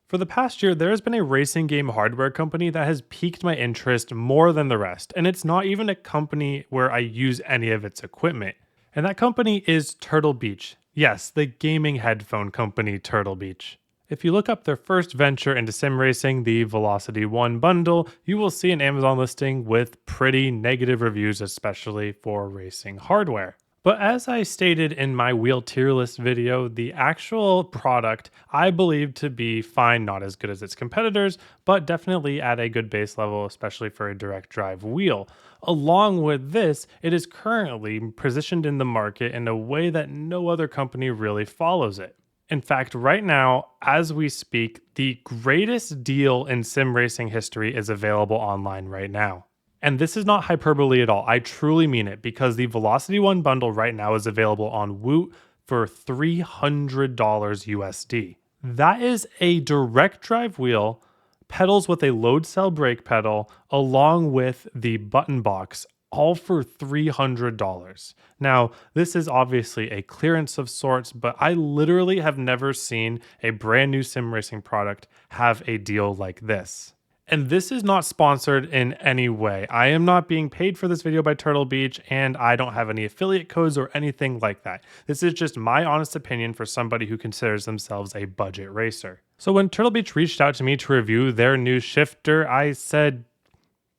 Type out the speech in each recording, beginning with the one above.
For the past year, there has been a racing game hardware company that has piqued my interest more than the rest, and it's not even a company where I use any of its equipment. And that company is Turtle Beach. Yes, the gaming headphone company Turtle Beach. If you look up their first venture into sim racing, the Velocity 1 bundle, you will see an Amazon listing with pretty negative reviews, especially for racing hardware. But as I stated in my wheel tier list video, the actual product I believe to be fine, not as good as its competitors, but definitely at a good base level, especially for a direct drive wheel. Along with this, it is currently positioned in the market in a way that no other company really follows it. In fact, right now, as we speak, the greatest deal in sim racing history is available online right now. And this is not hyperbole at all. I truly mean it because the Velocity 1 bundle right now is available on Woot for $300 USD. That is a direct drive wheel, pedals with a load cell brake pedal, along with the button box, all for $300. Now, this is obviously a clearance of sorts, but I literally have never seen a brand new sim racing product have a deal like this. And this is not sponsored in any way. I am not being paid for this video by Turtle Beach, and I don't have any affiliate codes or anything like that. This is just my honest opinion for somebody who considers themselves a budget racer. So when Turtle Beach reached out to me to review their new shifter, I said,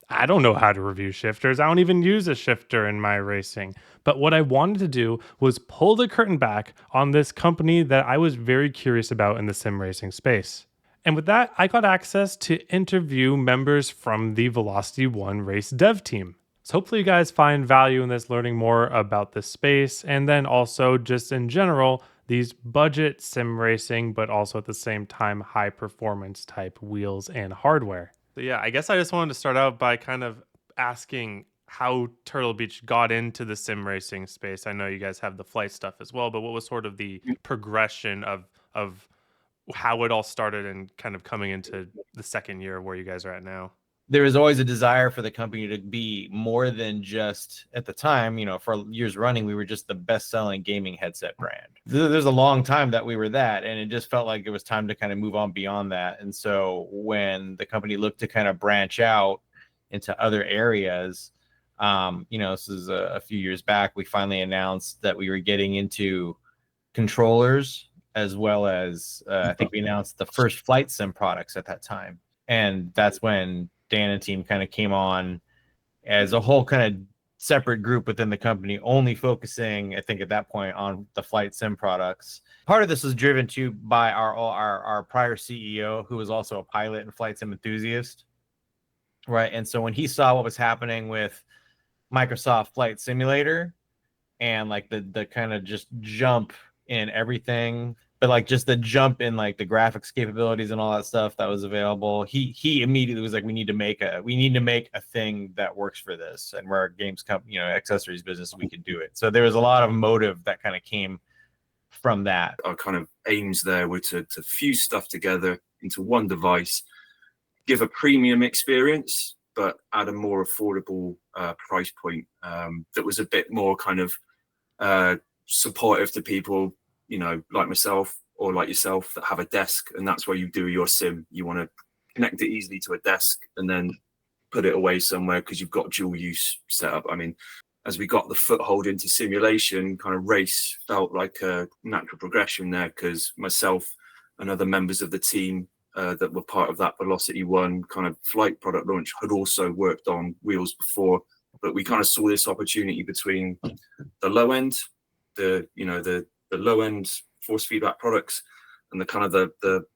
I don't know how to review shifters. I don't even use a shifter in my racing. But what I wanted to do was pull the curtain back on this company that I was very curious about in the sim racing space. And with that, I got access to interview members from the Velocity 1 race dev team. So hopefully you guys find value in this, learning more about this space, and then also just in general, these budget sim racing, but also at the same time, high performance type wheels and hardware. So yeah, I guess I just wanted to start out by kind of asking how Turtle Beach got into the sim racing space. I know you guys have the flight stuff as well, but what was sort of the progression of how it all started and kind of coming into the second year where you guys are at now? There was always a desire for the company to be more than just, at the time, for years running, we were just the best-selling gaming headset brand. There's a long time that we were that, and it just felt like it was time to kind of move on beyond that. And so when the company looked to kind of branch out into other areas, this is a few years back, we finally announced that we were getting into controllers, as well as I think we announced the first flight sim products at that time. And that's when Dan and team kind of came on as a whole kind of separate group within the company, only focusing, I think at that point, on the flight sim products. Part of this was driven too by our prior CEO, who was also a pilot and flight sim enthusiast, right? And so when he saw what was happening with Microsoft Flight Simulator and like the kind of just jump in everything, but like just the jump in like the graphics capabilities and all that stuff that was available, he immediately was like, we need to make a thing that works for this, and we're a games company, accessories business, we can do it. So there was a lot of motive that kind of came from that. Our kind of aims there were to fuse stuff together into one device, give a premium experience, but at a more affordable price point that was a bit more kind of supportive to people, like myself or like yourself, that have a desk, and that's where you do your sim. You want to connect it easily to a desk and then put it away somewhere because you've got dual use set up. I mean, as we got the foothold into simulation, kind of race felt like a natural progression there, because myself and other members of the team that were part of that Velocity 1 kind of flight product launch had also worked on wheels before, but we kind of saw this opportunity between the low end, the low end force feedback products, and the kind of the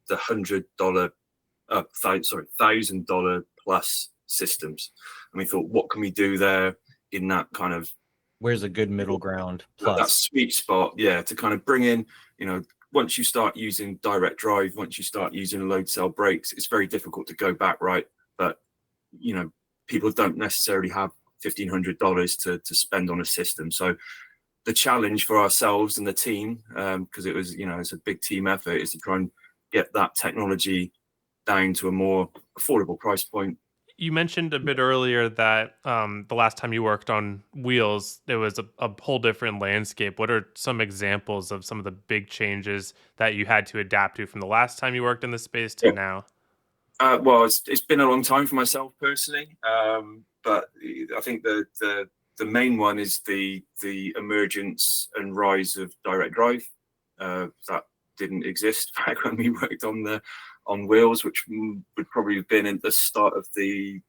$1,000 plus systems. And we thought, what can we do there in that kind of, where's a good middle ground plus that sweet spot, to kind of bring in, once you start using direct drive, once you start using load cell brakes, it's very difficult to go back, right? But people don't necessarily have $1,500 to spend on a system. So the challenge for ourselves and the team, because it was, it's a big team effort, is to try and get that technology down to a more affordable price point. You mentioned a bit earlier that the last time you worked on wheels, there was a whole different landscape. What are some examples of some of the big changes that you had to adapt to from the last time you worked in the space to Yeah. now? Well, it's been a long time for myself personally, but I think the main one is the emergence and rise of direct drive. That didn't exist back when we worked on wheels, which would probably have been at the start of the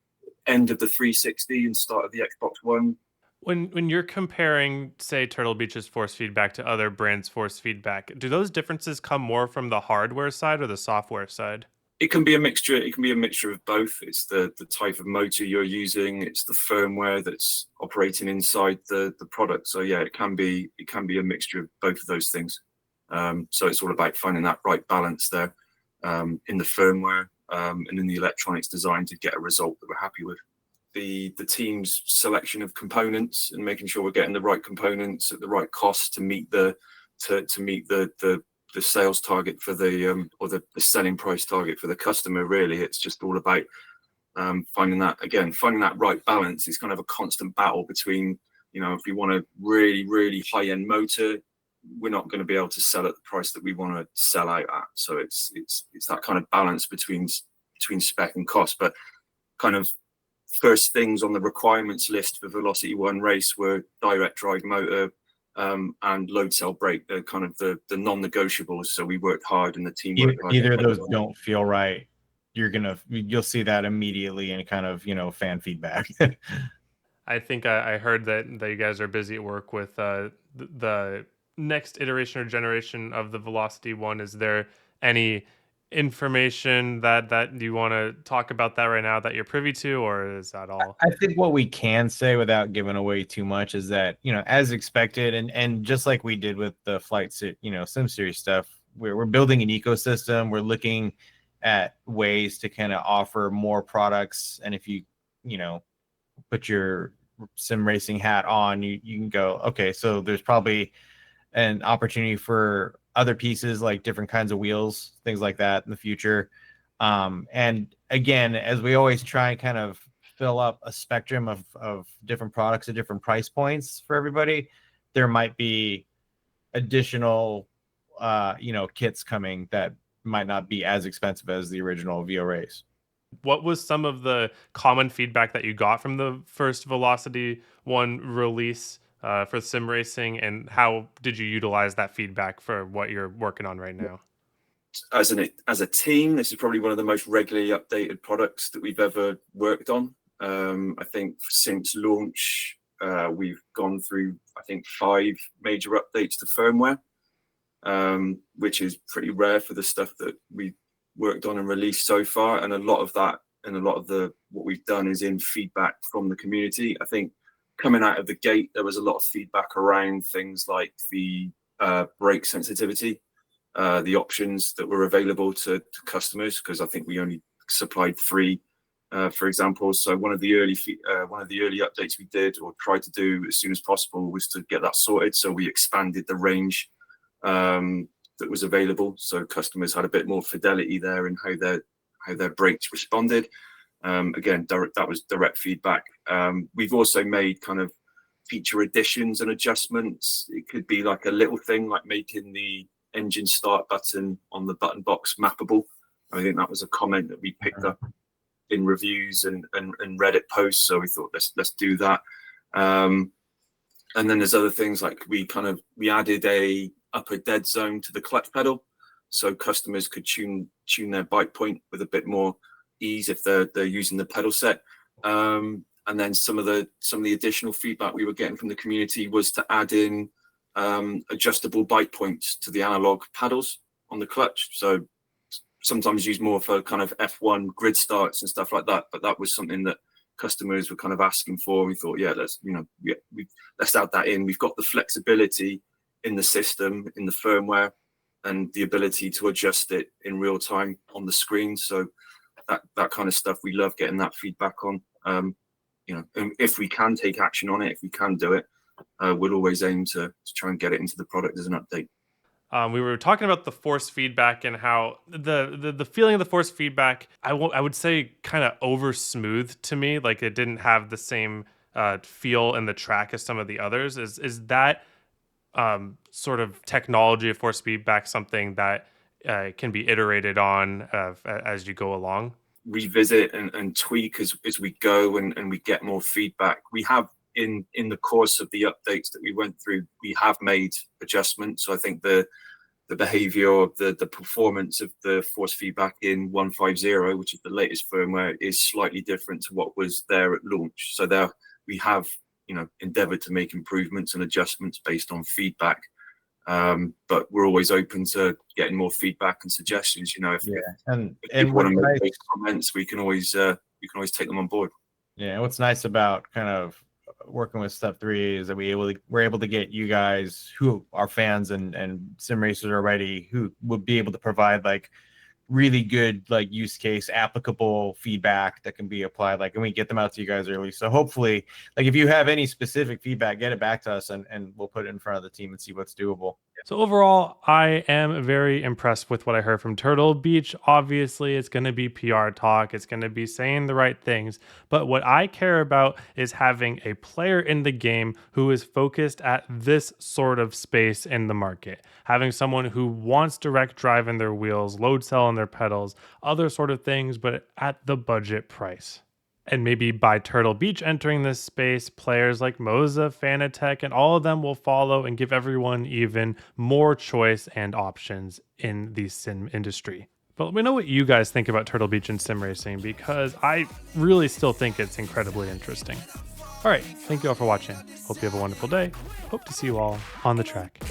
end of the 360 and start of the Xbox One. When you're comparing, say, Turtle Beach's force feedback to other brands' force feedback, do those differences come more from the hardware side or the software side? It can be a mixture. It can be a mixture of both. It's the type of motor you're using. It's the firmware that's operating inside the product. So yeah, it can be a mixture of both of those things. So it's all about finding that right balance there in the firmware and in the electronics design to get a result that we're happy with. The team's selection of components and making sure we're getting the right components at the right cost to meet the sales target for the or the selling price target for the customer. Really, it's just all about finding that right balance. It's kind of a constant battle between, if we want a really high end motor, we're not going to be able to sell at the price that we want to sell out at. So it's that kind of balance between spec and cost. But kind of first things on the requirements list for Velocity One race were direct drive motor and load cell brake. They're kind of the non-negotiables. So we worked hard, and the team worked hard. Either of those don't feel right, you'll see that immediately in kind of fan feedback. I think I heard that you guys are busy at work with the next iteration or generation of the Velocity One. Is there any information that you want to talk about that right now that you're privy to, or is that all? I think what we can say without giving away too much is that, as expected, and just like we did with the Sim Series stuff, we're building an ecosystem. We're looking at ways to kind of offer more products. And if you put your sim racing hat on, you can go, okay, so there's probably an opportunity for other pieces like different kinds of wheels, things like that in the future. And again, as we always try and kind of fill up a spectrum of different products at different price points for everybody, there might be additional, kits coming that might not be as expensive as the original VO race. What was some of the common feedback that you got from the first Velocity One release for sim racing, and how did you utilize that feedback for what you're working on right now? As a team, this is probably one of the most regularly updated products that we've ever worked on. I think since launch, we've gone through, I think, 5 major updates to firmware, which is pretty rare for the stuff that we've worked on and released so far. And a lot of that and a lot of what we've done is in feedback from the community. I think coming out of the gate, there was a lot of feedback around things like the brake sensitivity, the options that were available to customers, because I think we only supplied 3, for example. So one of the early updates we did or tried to do as soon as possible was to get that sorted. So we expanded the range that was available, so customers had a bit more fidelity there in how their brakes responded. Again, that was direct feedback. We've also made kind of feature additions and adjustments. It could be like a little thing like making the engine start button on the button box mappable. I think that was a comment that we picked up in reviews and Reddit posts. So we thought let's do that. And then there's other things like we added a upper dead zone to the clutch pedal, so customers could tune their bike point with a bit more ease if they're using the pedal set. And then some of the additional feedback we were getting from the community was to add in adjustable bike points to the analog paddles on the clutch. So sometimes used more for kind of F1 grid starts and stuff like that. But that was something that customers were kind of asking for. We thought, let's add that in. We've got the flexibility in the system, in the firmware, and the ability to adjust it in real time on the screen. So that kind of stuff, we love getting that feedback on. And if we can take action on it, if we can do it, we'll always aim to try and get it into the product as an update. We were talking about the force feedback and how the feeling of the force feedback, I would say kind of over smoothed to me. Like it didn't have the same feel in the track as some of the others. Is that sort of technology of force feedback something that can be iterated on as you go along? Revisit and tweak as we go and we get more feedback. We have in the course of the updates that we went through, we have made adjustments. So I think the behavior of the performance of the force feedback in 150, which is the latest firmware, is slightly different to what was there at launch. So there we have, endeavored to make improvements and adjustments based on feedback. But we're always open to getting more feedback and suggestions. If people want to make those comments, we can always take them on board. Yeah, what's nice about kind of working with Step 3 is that we're able to get you guys who are fans and sim racers already, who would be able to provide like really good like use case applicable feedback that can be applied, and we get them out to you guys early. So hopefully, like if you have any specific feedback, get it back to us and we'll put it in front of the team and see what's doable. So overall, I am very impressed with what I heard from Turtle Beach. Obviously, it's going to be PR talk. It's going to be saying the right things. But what I care about is having a player in the game who is focused at this sort of space in the market. Having someone who wants direct drive in their wheels, load cell in their pedals, other sort of things, but at the budget price. And maybe by Turtle Beach entering this space, players like Moza, Fanatec, and all of them will follow and give everyone even more choice and options in the sim industry. But let me know what you guys think about Turtle Beach and sim racing, because I really still think it's incredibly interesting. All right, thank you all for watching. Hope you have a wonderful day. Hope to see you all on the track.